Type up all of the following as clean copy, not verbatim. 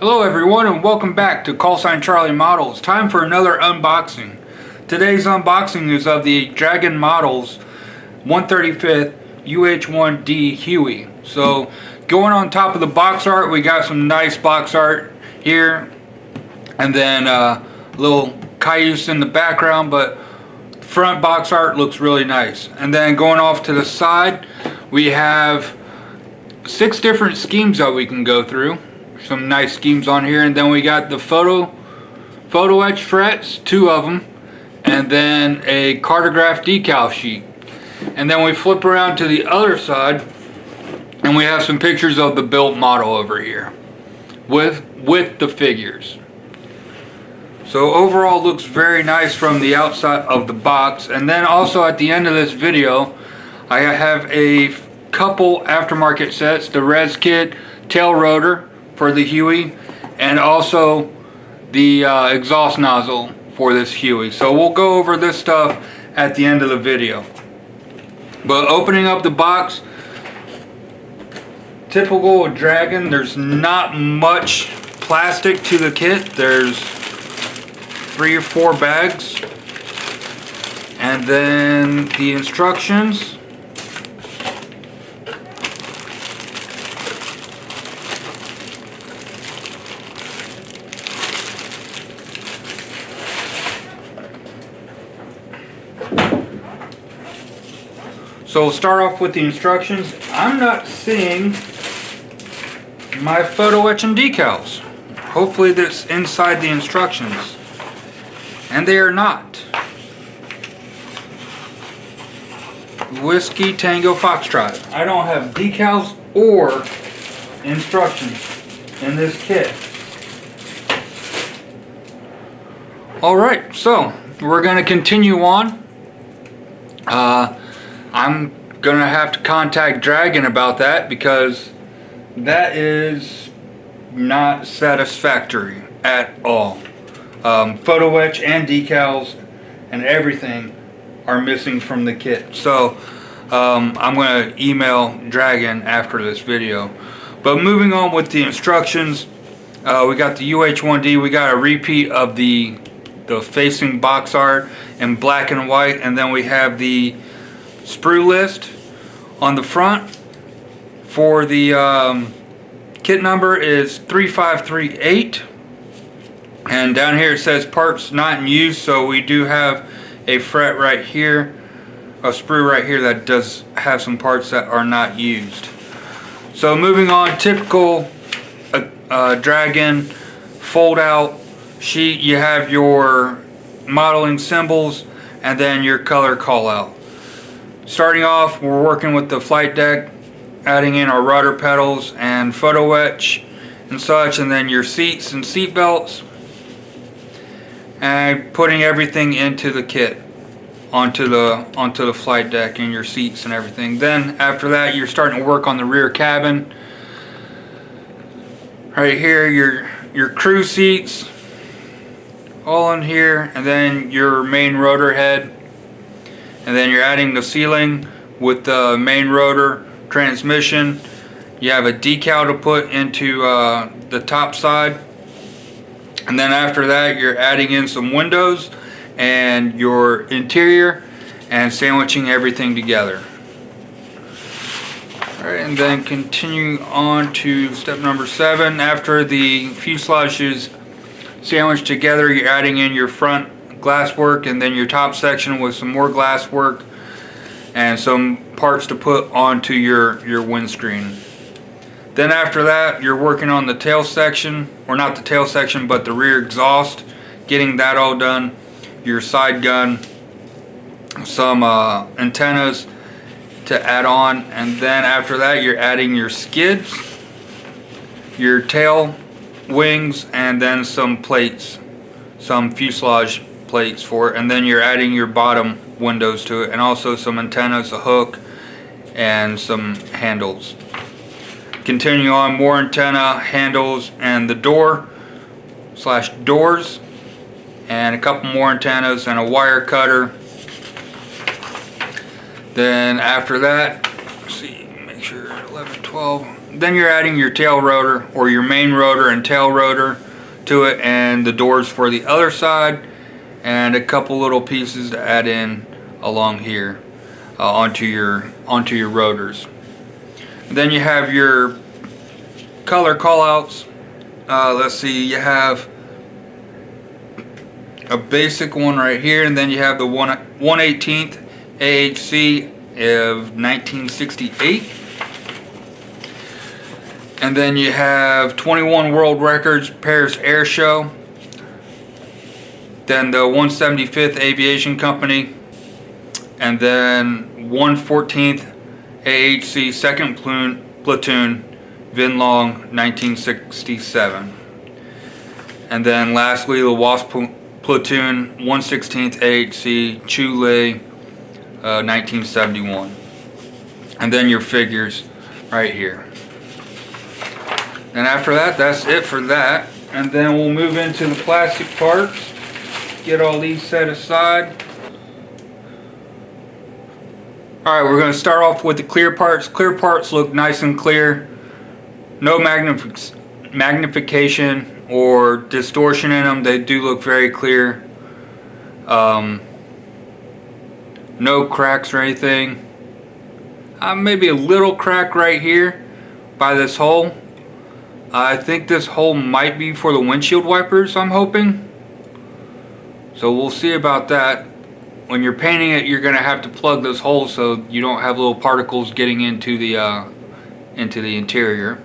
Hello everyone and welcome back to Callsign Charlie Models. Time for another unboxing. Today's unboxing is of the Dragon Models 135th UH-1D Huey. So going on top of the box art, we got some nice box art here, and then a little cayuse in the background, but front box art looks really nice. And then going off to the side, we have 6 different schemes that we can go through. Some nice schemes on here, and then we got the photo etch frets, 2 of them, and then a cartograph decal sheet. And then we flip around to the other side and we have some pictures of the built model over here with the figures. So overall looks very nice from the outside of the box. And then also at the end of this video I have a couple aftermarket sets, the Reskit tail rotor for the Huey, and also the exhaust nozzle for this Huey. So we'll go over this stuff at the end of the video. But opening up the box, typical of Dragon, there's not much plastic to the kit. There's 3 or 4 bags, and then the instructions. So we'll start off with the instructions. I'm not seeing my photo etch and decals. Hopefully that's inside the instructions. And they are not. Whiskey Tango Foxtrot. I don't have decals or instructions in this kit. Alright, so we're going to continue on. I'm gonna have to contact Dragon about that because that is not satisfactory at all. Photo etch and decals and everything are missing from the kit. So I'm gonna email Dragon after this video. But moving on with the instructions, we got the UH-1D. We got a repeat of the facing box art in black and white, and then we have the sprue list on the front. For the kit number is 3538, and down here it says parts not in use, so we do have a fret right here, a sprue right here that does have some parts that are not used. So moving on, typical Dragon fold out sheet, you have your modeling symbols and then your color call out. Starting off, we're working with the flight deck, adding in our rudder pedals and photo etch and such, and then your seats and seat belts, and putting everything into the kit onto the flight deck and your seats and everything. Then after that, you're starting to work on the rear cabin. Right here, your crew seats all in here, and then your main rotor head. And then you're adding the ceiling with the main rotor transmission. You have a decal to put into the top side. And then after that, you're adding in some windows and your interior and sandwiching everything together. Alright, and then continuing on to step number 7. After the fuselage is sandwiched together, you're adding in your front glass work and then your top section with some more glass work and some parts to put onto your windscreen. Then after that, you're working on the tail section, or not the tail section but the rear exhaust, getting that all done, your side gun, some antennas to add on, and then after that you're adding your skids, your tail wings, and then some plates, some fuselage plates for it, and then you're adding your bottom windows to it, and also some antennas, a hook, and some handles. Continue on, more antenna, handles, and the door / doors, and a couple more antennas and a wire cutter. Then after that, let's see, make sure 11, 12, then you're adding your tail rotor, or your main rotor and tail rotor to it, and the doors for the other side, and a couple little pieces to add in along here onto your rotors. And then you have your color callouts. Let's see, you have a basic one right here, and then you have the 1/18th AHC of 1968. And then you have 21 World Records Paris Air Show. Then the 175th Aviation Company. And then 114th AHC 2nd Platoon Vinlong 1967. And then lastly the Wasp Platoon 116th AHC Chule 1971. And then your figures right here. And after that, that's it for that. And then we'll move into the plastic parts. Get all these set aside. Alright, we're going to start off with the clear parts. Clear parts look nice and clear. No magnification or distortion in them. They do look very clear. No cracks or anything. Maybe a little crack right here by this hole. I think this hole might be for the windshield wipers, I'm hoping. So we'll see about that. When you're painting it, you're going to have to plug those holes so you don't have little particles getting into the interior.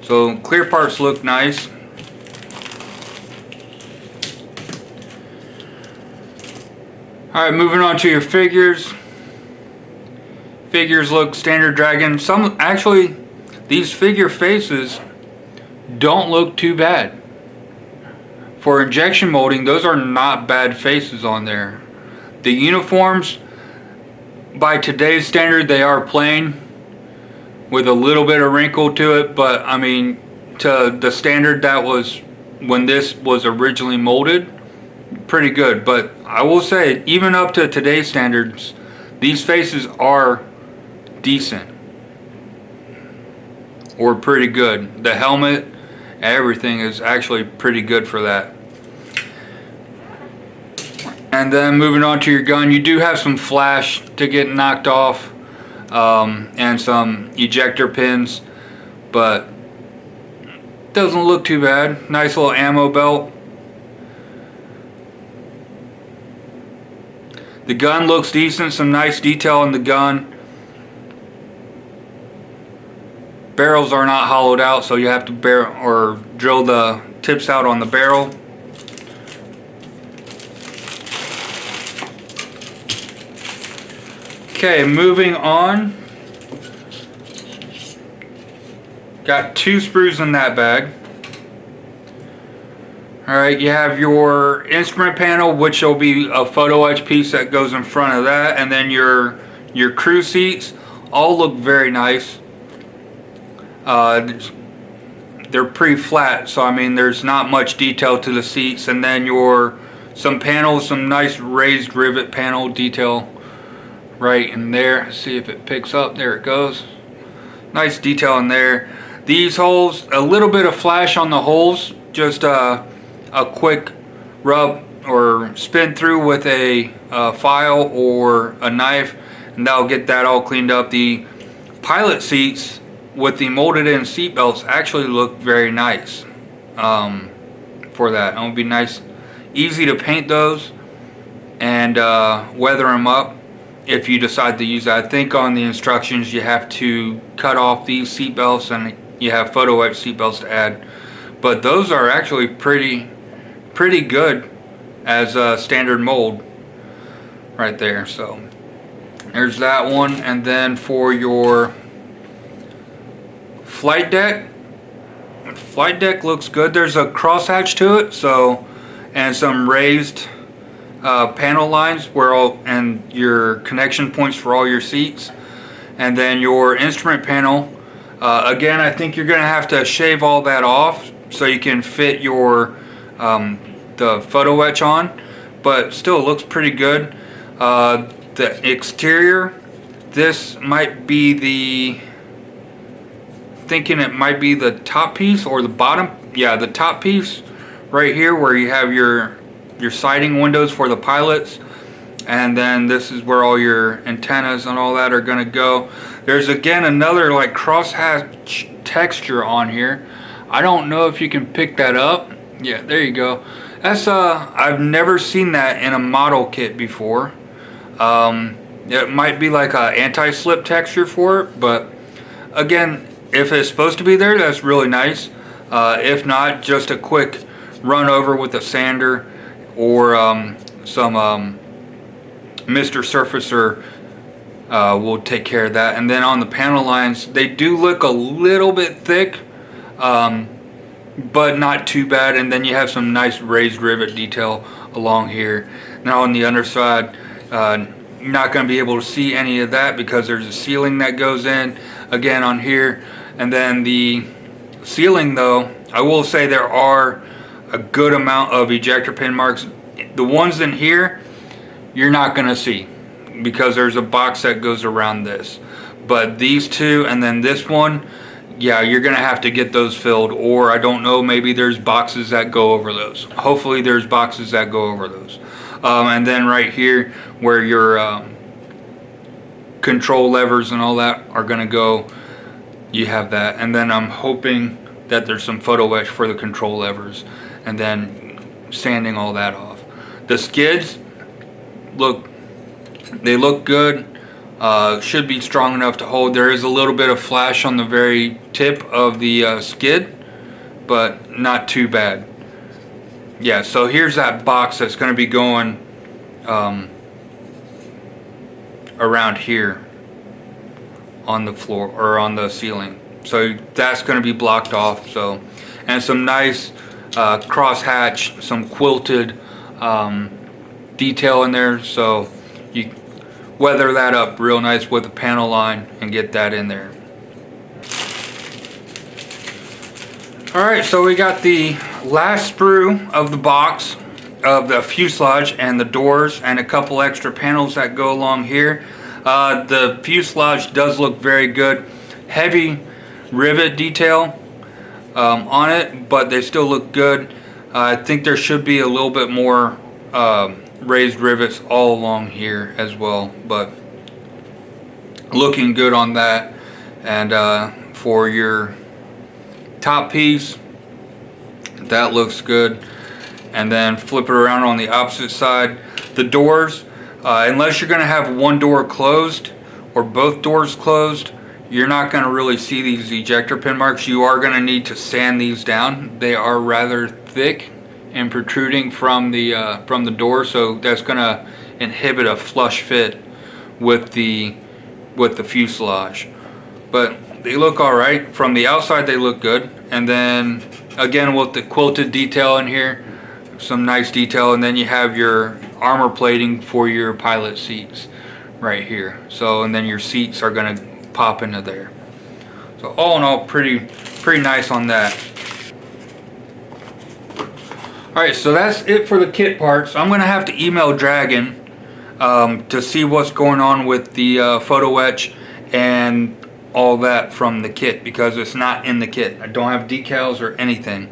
So clear parts look nice. Alright, moving on to your figures. Figures look standard Dragon. Actually, these figure faces don't look too bad. For injection molding, those are not bad faces on there. The uniforms, by today's standard, they are plain with a little bit of wrinkle to it, but I mean, to the standard that was when this was originally molded, pretty good. But I will say, even up to today's standards, these faces are decent or pretty good. The helmet, everything is actually pretty good for that. And then moving on to your gun, you do have some flash to get knocked off, and some ejector pins, but doesn't look too bad. Nice little ammo belt. The gun looks decent, some nice detail in the gun. Barrels are not hollowed out, so you have to drill the tips out on the barrel. Okay, moving on. Got 2 sprues in that bag. Alright, you have your instrument panel, which will be a photo etch piece that goes in front of that, and then your crew seats all look very nice. They're pretty flat, so I mean there's not much detail to the seats. And then some panels, some nice raised rivet panel detail right in there. See if it picks up. There it goes. Nice detail in there. These holes, a little bit of flash on the holes, just a quick rub or spin through with a file or a knife, and that'll get that all cleaned up. The pilot seats with the molded in seat belts actually look very nice for that. It'll be nice, easy to paint those and weather them up if you decide to use that. I think on the instructions you have to cut off these seat belts, and you have photo etch seat belts to add, but those are actually pretty good as a standard mold right there. So there's that one. And then for your flight deck looks good. There's a crosshatch to it, so, and some raised panel lines and your connection points for all your seats. And then your instrument panel, again, I think you're gonna have to shave all that off so you can fit your the photo etch on, but still looks pretty good. The exterior, this might be the thinking it might be the top piece or the bottom. Yeah, the top piece right here where you have your sighting windows for the pilots, and then this is where all your antennas and all that are going to go. There's again another like crosshatch texture on here. I don't know if you can pick that up. Yeah, there you go. That's I've never seen that in a model kit before. It might be like a anti-slip texture for it, but again, if it's supposed to be there, that's really nice. If not, just a quick run over with a sander or some Mr. Surfacer will take care of that. And then on the panel lines, they do look a little bit thick, but not too bad. And then you have some nice raised rivet detail along here. Now on the underside, you're not going to be able to see any of that because there's a ceiling that goes in again on here. And then the ceiling, though, I will say there are a good amount of ejector pin marks. The ones in here you're not going to see because there's a box that goes around this, but these two and then this one, yeah, you're gonna have to get those filled, or I don't know, maybe there's boxes that go over those. Hopefully there's boxes that go over those. And then right here where your control levers and all that are gonna go, you have that. And then I'm hoping that there's some photo etch for the control levers, and then sanding all that off. The skids look good. Should be strong enough to hold. There is a little bit of flash on the very tip of the skid, but not too bad. Yeah, so here's that box that's going to be going around here on the floor or on the ceiling. So that's going to be blocked off. So, and some nice cross hatch, some quilted detail in there, so you weather that up real nice with a panel line and get that in there. Alright, so we got the last sprue of the box of the fuselage and the doors and a couple extra panels that go along here. The fuselage does look very good. Heavy rivet detail on it, but they still look good. I think there should be a little bit more raised rivets all along here as well, but looking good on that. And for your top piece, that looks good. And then flip it around on the opposite side. The doors, unless you're going to have one door closed or both doors closed, you're not going to really see these ejector pin marks. You are going to need to sand these down. They are rather thick and protruding from the door, so that's going to inhibit a flush fit with the fuselage. But they look all right from the outside. They look good. And then again with the quilted detail in here, some nice detail. And then you have your armor plating for your pilot seats right here. So, and then your seats are going to pop into there. So all in all, pretty nice on that. Alright, so that's it for the kit parts. I'm going to have to email Dragon to see what's going on with the photo etch and all that from the kit, because it's not in the kit. I don't have decals or anything.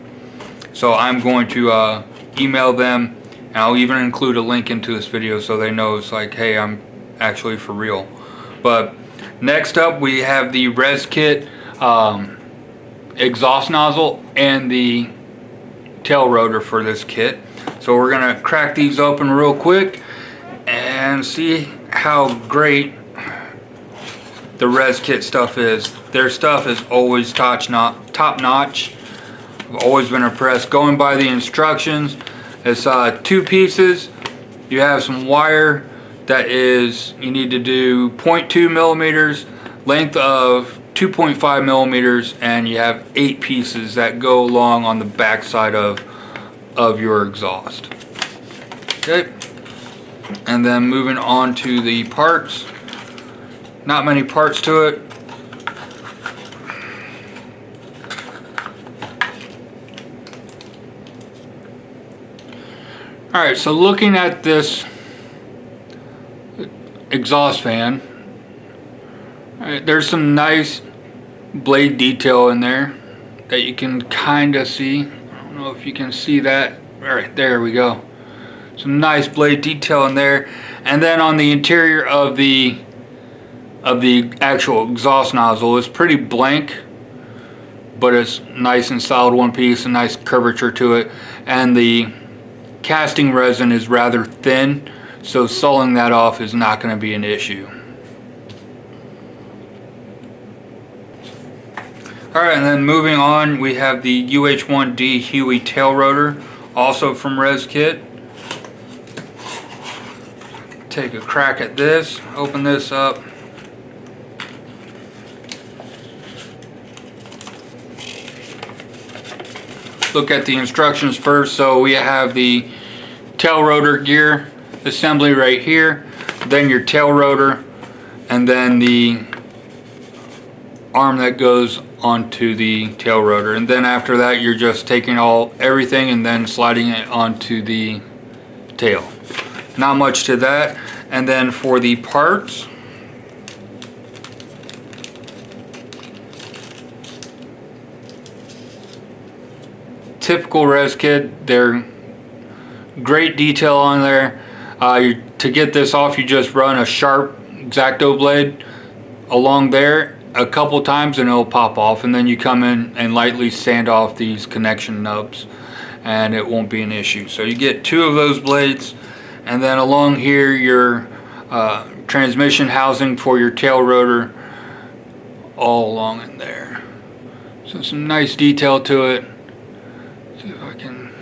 So I'm going to email them, and I'll even include a link into this video so they know it's like, hey, I'm actually for real. But next up we have the Reskit exhaust nozzle and the tail rotor for this kit. So we're gonna crack these open real quick and see how great the Reskit stuff is. Their stuff is always top notch. I've always been impressed. Going by the instructions, it's two pieces. You have some wire that is, you need to do 0.2 millimeters, length of 2.5 millimeters, and you have 8 pieces that go along on the back side of your exhaust. Okay, and then moving on to the parts. Not many parts to it. Alright, so looking at this exhaust fan, there's some nice blade detail in there that you can kind of see. I don't know if you can see that. All right, there we go. Some nice blade detail in there. And then on the interior of the actual exhaust nozzle, it's pretty blank, but it's nice and solid one piece, a nice curvature to it. And the casting resin is rather thin, so sawing that off is not going to be an issue. Alright, and then moving on, we have the UH-1D Huey tail rotor, also from Reskit. Take a crack at this, open this up. Look at the instructions first. So we have the tail rotor gear assembly right here, then your tail rotor, and then the arm that goes onto the tail rotor. And then after that, you're just taking everything and then sliding it onto the tail. Not much to that. And then for the parts, typical Reskit, they're great detail on there. To get this off, you just run a sharp X-Acto blade along there a couple times and it'll pop off, and then you come in and lightly sand off these connection nubs and it won't be an issue. So you get 2 of those blades, and then along here your transmission housing for your tail rotor all along in there. So some nice detail to it. See if I can.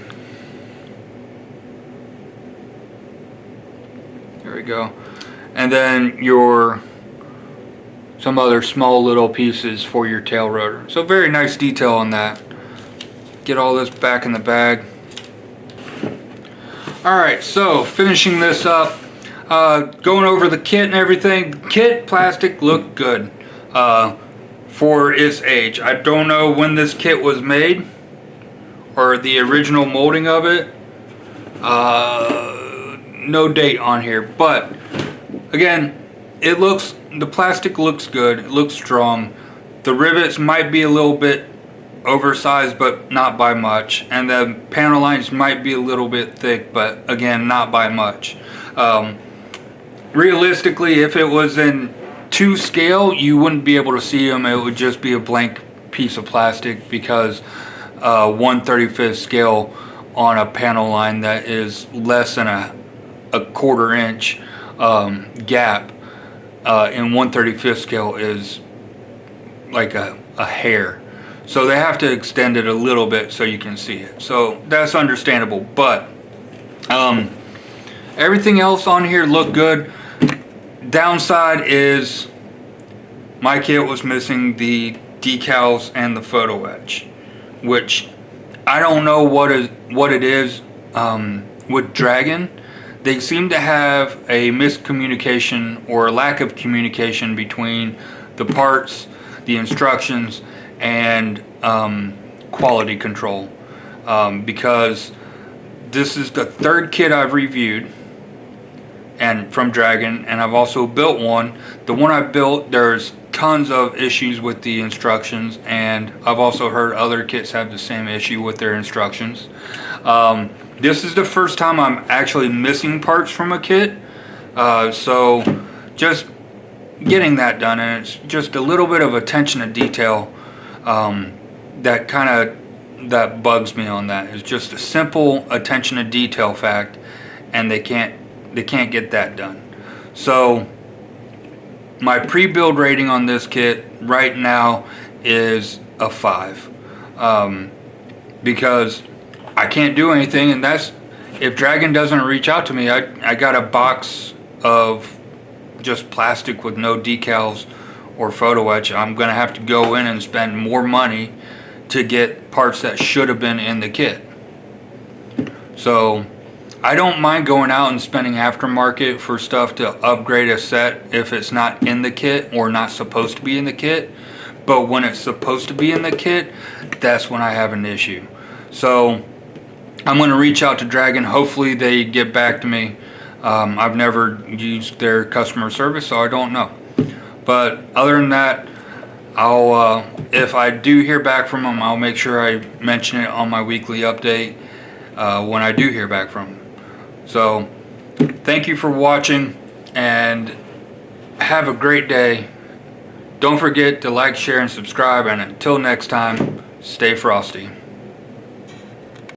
There we go. And then some other small little pieces for your tail rotor. So very nice detail on that. Get all this back in the bag. Alright, so finishing this up, going over the kit and everything. Kit plastic looked good for its age. I don't know when this kit was made or the original molding of it. No date on here, but again, the plastic looks good. It looks strong. The rivets might be a little bit oversized, but not by much, and the panel lines might be a little bit thick, but again, not by much. Realistically, if it was in 2 scale, you wouldn't be able to see them. It would just be a blank piece of plastic, because 1/35 scale on a panel line that is less than a 1/4 inch gap in 1/35 scale is like a hair. So they have to extend it a little bit so you can see it. So that's understandable, but everything else on here looked good. Downside is my kit was missing the decals and the photo etch, which I don't know what it is with Dragon. They seem to have a miscommunication or a lack of communication between the parts, the instructions, and quality control, because this is the 3rd kit I've reviewed and from Dragon, and I've also built one. The one I built, there's tons of issues with the instructions, and I've also heard other kits have the same issue with their instructions. This is the first time I'm actually missing parts from a kit, so just getting that done, and it's just a little bit of attention to detail that bugs me on that. It's just a simple attention to detail fact, and they can't get that done. So my pre-build rating on this kit right now is a 5, because I can't do anything, and that's if Dragon doesn't reach out to me. I got a box of just plastic with no decals or photo etch. I'm gonna have to go in and spend more money to get parts that should have been in the kit. So I don't mind going out and spending aftermarket for stuff to upgrade a set if it's not in the kit or not supposed to be in the kit. But when it's supposed to be in the kit, that's when I have an issue. So I'm going to reach out to Dragon. Hopefully they get back to me. I've never used their customer service, so I don't know. But other than that, If I do hear back from them, I'll make sure I mention it on my weekly update when I do hear back from them. So, thank you for watching, and have a great day. Don't forget to like, share, and subscribe, and until next time, stay frosty.